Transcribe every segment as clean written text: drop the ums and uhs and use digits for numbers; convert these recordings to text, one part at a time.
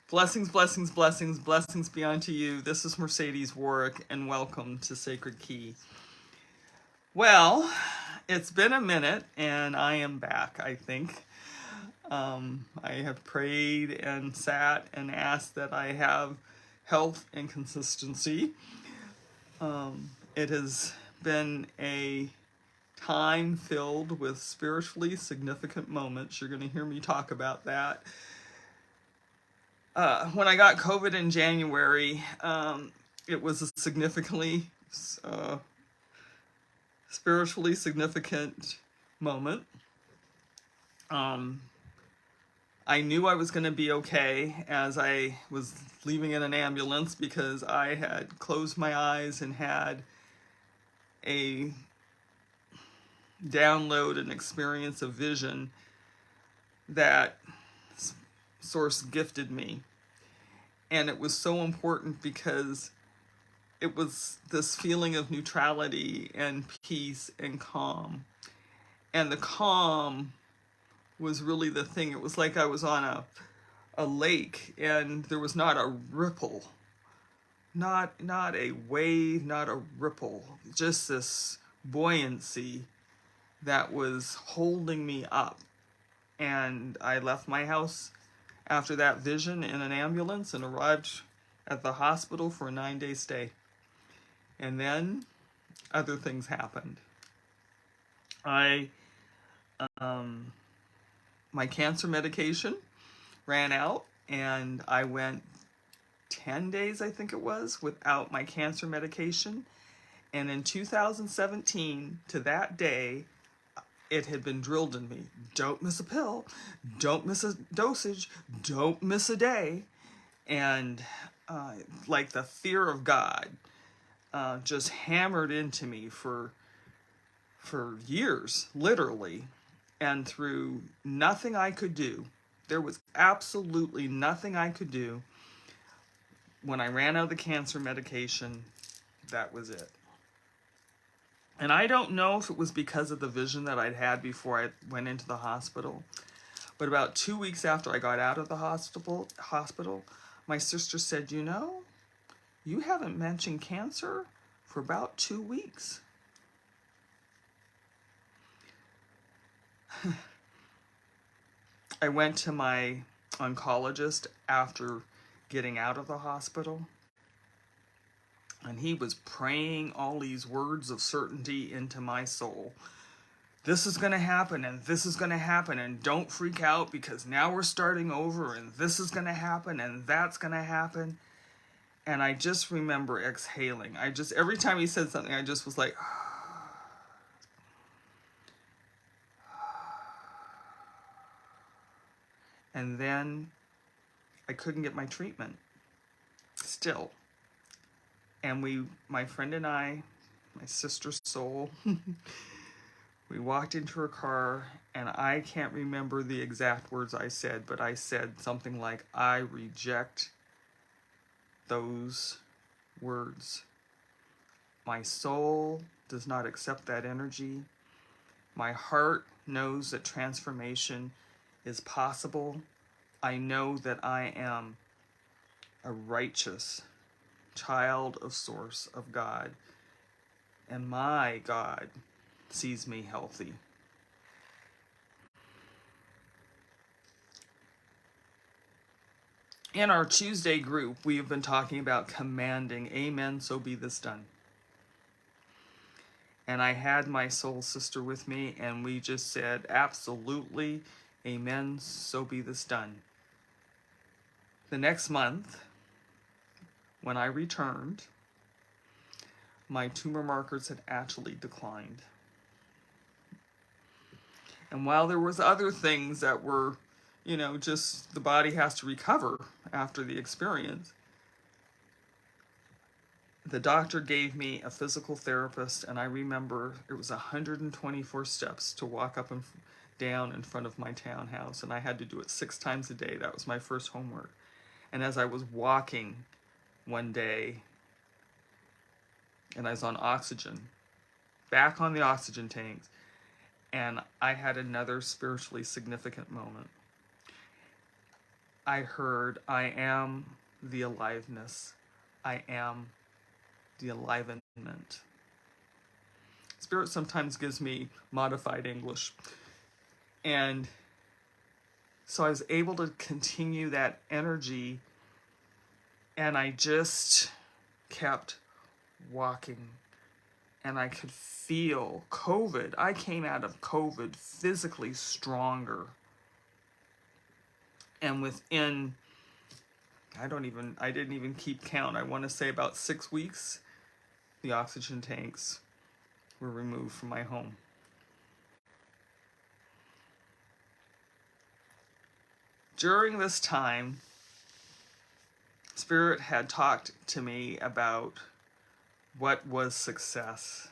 Blessings, blessings, blessings, blessings be unto you. This is Mercedes Warrick, and welcome to Sacred Key. Well, it's been a minute, and I am back, I think. I have prayed and sat and asked that I have health and consistency. It has been a time filled with spiritually significant moments. You're going to hear me talk about that. When I got COVID in January, it was a significantly spiritually significant moment. I knew I was going to be okay as I was leaving in an ambulance because I had closed my eyes and had a download and experience of vision that Source gifted me. And it was so important because it was this feeling of neutrality and peace and calm. And the calm was really the thing. It was like I was on a lake and there was not a ripple, not a wave, not a ripple, just this buoyancy that was holding me up. And I left my house after that vision in an ambulance and arrived at the hospital for a 9-day stay. And then other things happened. My cancer medication ran out, and I went 10 days, I think it was, without my cancer medication. And in 2017, to that day, it had been drilled in me. Don't miss a pill. Don't miss a dosage. Don't miss a day. And like the fear of God just hammered into me for years, literally. And through nothing I could do, there was absolutely nothing I could do. When I ran out of the cancer medication, that was it. And I don't know if it was because of the vision that I'd had before I went into the hospital, but about 2 weeks after I got out of the hospital, my sister said, you know, you haven't mentioned cancer for about 2 weeks. I went to my oncologist after getting out of the hospital, and he was praying all these words of certainty into my soul. This is going to happen, and this is going to happen, and don't freak out because now we're starting over, and this is going to happen, and that's going to happen. And I just remember exhaling. Every time he said something, I just was like, and then I couldn't get my treatment still. And my friend and I, my sister's soul, we walked into her car, and I can't remember the exact words I said, but I said something like, I reject those words. My soul does not accept that energy. My heart knows that transformation is possible. I know that I am a righteous child of Source, of God, and my God sees me healthy. In our Tuesday group, we have been talking about commanding, amen, so be this done. And I had my soul sister with me, and we just said, absolutely, amen, so be this done. The next month, when I returned, my tumor markers had actually declined. And while there was other things that were, just the body has to recover after the experience, the doctor gave me a physical therapist, and I remember it was 124 steps to walk up and down in front of my townhouse, and I had to do it 6 times a day. That was my first homework. And as I was walking one day, and I was on oxygen, back on the oxygen tanks, and I had another spiritually significant moment. I heard, I am the aliveness. I am the alivenment. Spirit sometimes gives me modified English. And so I was able to continue that energy, and I just kept walking. And I could feel COVID. I came out of COVID physically stronger. And within, I didn't even keep count. I want to say about 6 weeks, the oxygen tanks were removed from my home. During this time, Spirit had talked to me about what was success.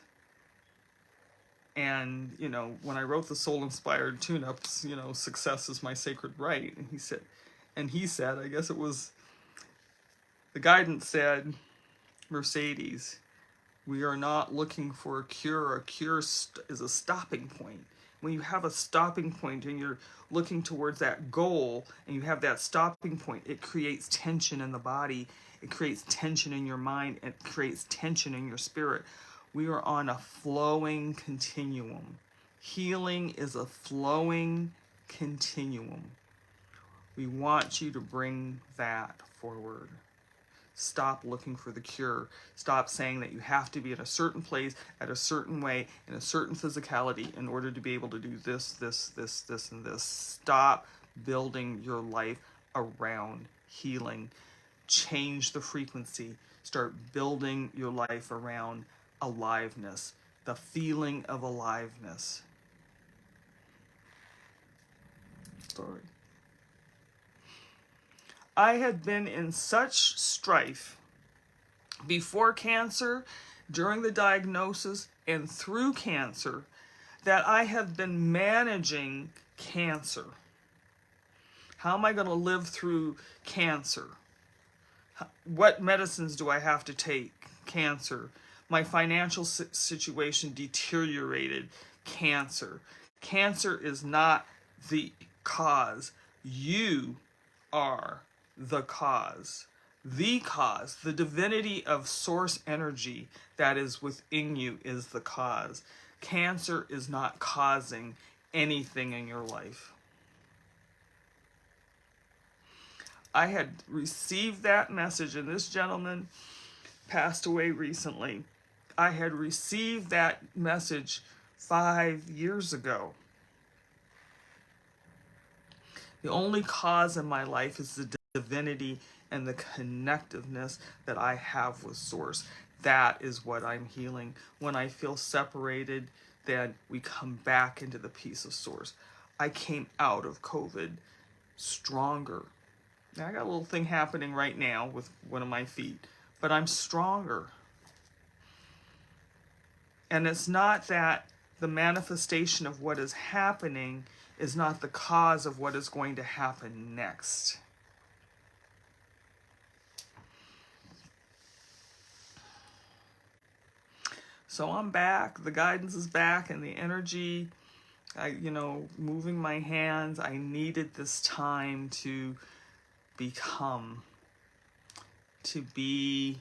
And, when I wrote the soul-inspired tune-ups, success is my sacred right. And he said, I guess it was, the guidance said, Mercedes, we are not looking for a cure. A cure is a stopping point. When you have a stopping point and you're looking towards that goal and you have that stopping point, it creates tension in the body. It creates tension in your mind. It creates tension in your spirit. We are on a flowing continuum. Healing is a flowing continuum. We want you to bring that forward. Stop looking for the cure. Stop saying that you have to be in a certain place, at a certain way, in a certain physicality in order to be able to do this, and this. Stop building your life around healing. Change the frequency. Start building your life around aliveness, the feeling of aliveness. Sorry. I had been in such strife before cancer, during the diagnosis, and through cancer that I have been managing cancer. How am I going to live through cancer? What medicines do I have to take? Cancer. My financial situation deteriorated. Cancer. Cancer is not the cause. You are the cause. The cause, the divinity of source energy that is within you is the cause. Cancer is not causing anything in your life. I had received that message, and this gentleman passed away recently. I had received that message 5 years ago. The only cause in my life is the divinity and the connectiveness that I have with Source. That is what I'm healing. When I feel separated, then we come back into the peace of Source. I came out of COVID stronger. Now, I got a little thing happening right now with one of my feet, but I'm stronger. And it's not that the manifestation of what is happening is not the cause of what is going to happen next. So I'm back, the guidance is back, and the energy, moving my hands. I needed this time to become, to be,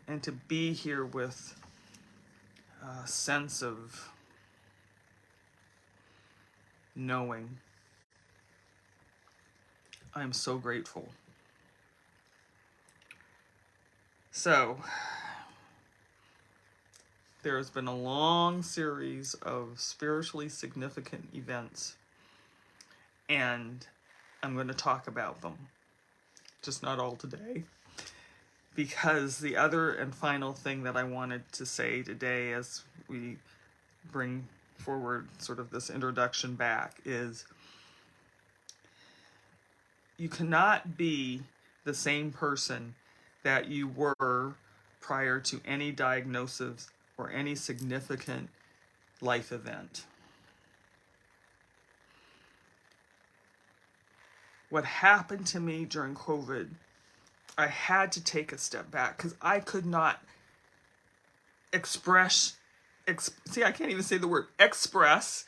and to be here with a sense of knowing. I'm so grateful. So, there has been a long series of spiritually significant events, and I'm going to talk about them, just not all today, because the other and final thing that I wanted to say today as we bring forward sort of this introduction back is you cannot be the same person that you were prior to any diagnosis or any significant life event. What happened to me during COVID, I had to take a step back because I could not express, see, I can't even say the word express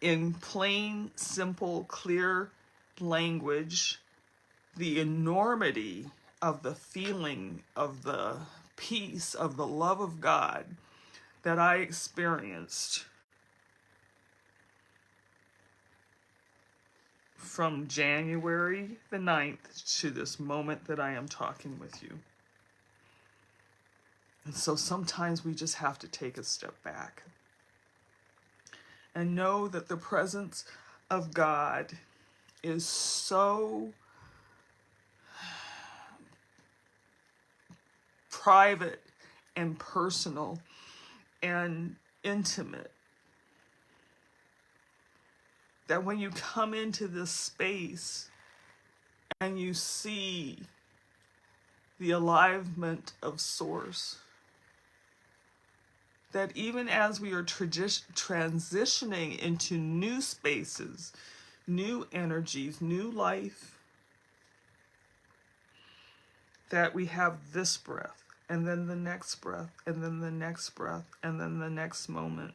in plain, simple, clear language the enormity of the feeling of the peace of the love of God that I experienced from January the 9th to this moment that I am talking with you. And so sometimes we just have to take a step back and know that the presence of God is so private and personal and intimate that when you come into this space and you see the alignment of Source, that even as we are transitioning into new spaces, new energies, new life, that we have this breath, and then the next breath, and then the next breath, and then the next moment.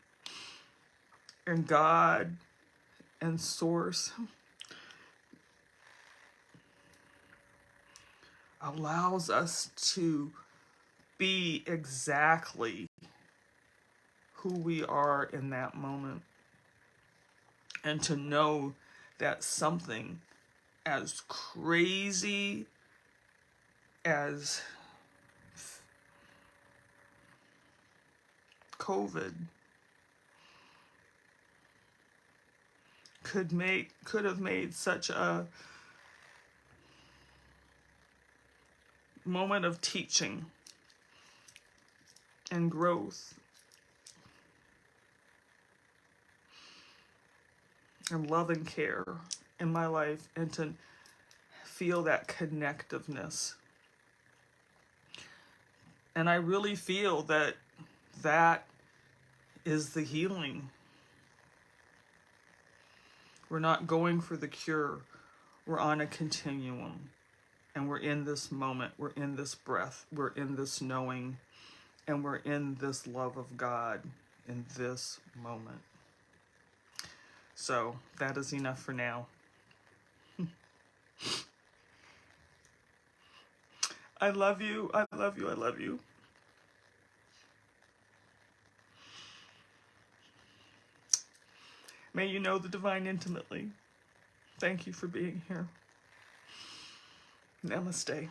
And God and Source allows us to be exactly who we are in that moment, and to know that something as crazy as COVID could have made such a moment of teaching and growth and love and care in my life, and to feel that connectiveness. And I really feel that that is the healing. We're not going for the cure. We're on a continuum. And we're in this moment. We're in this breath. We're in this knowing. And we're in this love of God in this moment. So that is enough for now. I love you. I love you. I love you. May you know the divine intimately. Thank you for being here. Namaste.